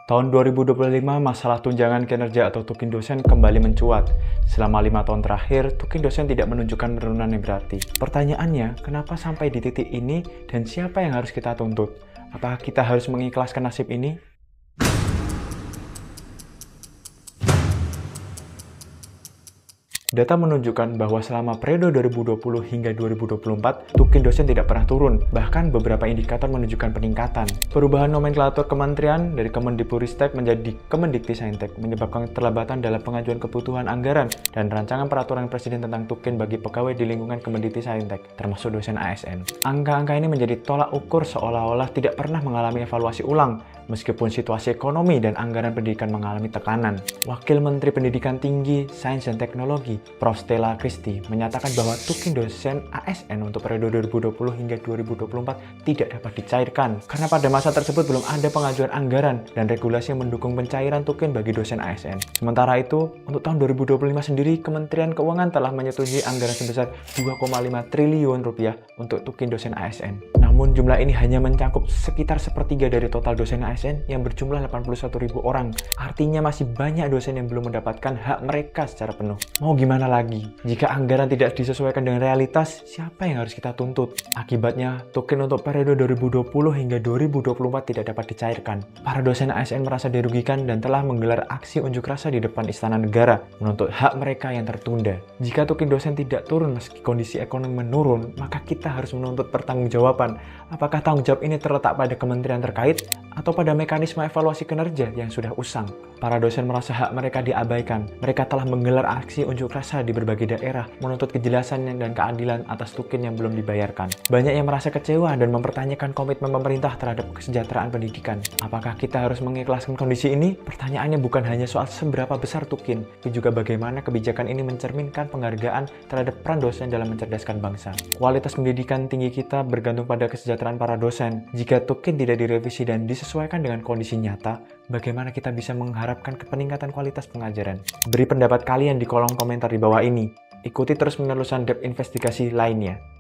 Tahun 2025, masalah tunjangan kinerja atau tukin dosen kembali mencuat. Selama 5 tahun terakhir, tukin dosen tidak menunjukkan penurunan yang berarti. Pertanyaannya, kenapa sampai di titik ini dan siapa yang harus kita tuntut? Apakah kita harus mengikhlaskan nasib ini? Data menunjukkan bahwa selama periode 2020 hingga 2024, tukin dosen tidak pernah turun, bahkan beberapa indikator menunjukkan peningkatan. Perubahan nomenklatur kementerian dari Kemendikbudristek menjadi Kemendiktisaintek menyebabkan keterlambatan dalam pengajuan kebutuhan anggaran dan rancangan peraturan presiden tentang tukin bagi pegawai di lingkungan Kemendiktisaintek, termasuk dosen ASN. Angka-angka ini menjadi tolak ukur seolah-olah tidak pernah mengalami evaluasi ulang, meskipun situasi ekonomi dan anggaran pendidikan mengalami tekanan. Wakil Menteri Pendidikan Tinggi, Sains dan Teknologi, Prof. Stella Christy, menyatakan bahwa tukin dosen ASN untuk periode 2020 hingga 2024 tidak dapat dicairkan karena pada masa tersebut belum ada pengajuan anggaran dan regulasi yang mendukung pencairan tukin bagi dosen ASN. Sementara itu, untuk tahun 2025 sendiri, Kementerian Keuangan telah menyetujui anggaran sebesar 2,5 triliun rupiah untuk tukin dosen ASN. Namun jumlah ini hanya mencakup sekitar sepertiga dari total dosen ASN yang berjumlah 81.000 orang. Artinya masih banyak dosen yang belum mendapatkan hak mereka secara penuh. Mau gimana lagi? Jika anggaran tidak disesuaikan dengan realitas, siapa yang harus kita tuntut? Akibatnya, tukin untuk periode 2020 hingga 2024 tidak dapat dicairkan. Para dosen ASN merasa dirugikan dan telah menggelar aksi unjuk rasa di depan Istana Negara menuntut hak mereka yang tertunda. Jika tukin dosen tidak turun meski kondisi ekonomi menurun, maka kita harus menuntut pertanggungjawaban. Apakah tanggung jawab ini terletak pada kementerian terkait atau pada mekanisme evaluasi kinerja yang sudah usang? Para dosen merasa hak mereka diabaikan. Mereka telah menggelar aksi unjuk rasa di berbagai daerah, menuntut kejelasan dan keadilan atas tukin yang belum dibayarkan. Banyak yang merasa kecewa dan mempertanyakan komitmen pemerintah terhadap kesejahteraan pendidikan. Apakah kita harus mengikhlaskan kondisi ini? Pertanyaannya bukan hanya soal seberapa besar tukin, tapi juga bagaimana kebijakan ini mencerminkan penghargaan terhadap peran dosen dalam mencerdaskan bangsa. Kualitas pendidikan tinggi kita bergantung pada kesejahteraan para dosen. Jika tukin tidak direvisi dan disesuaikan dengan kondisi nyata, bagaimana kita bisa mengharapkan peningkatan kualitas pengajaran? Beri pendapat kalian di kolom komentar di bawah ini. Ikuti terus menerusan depth investigasi lainnya.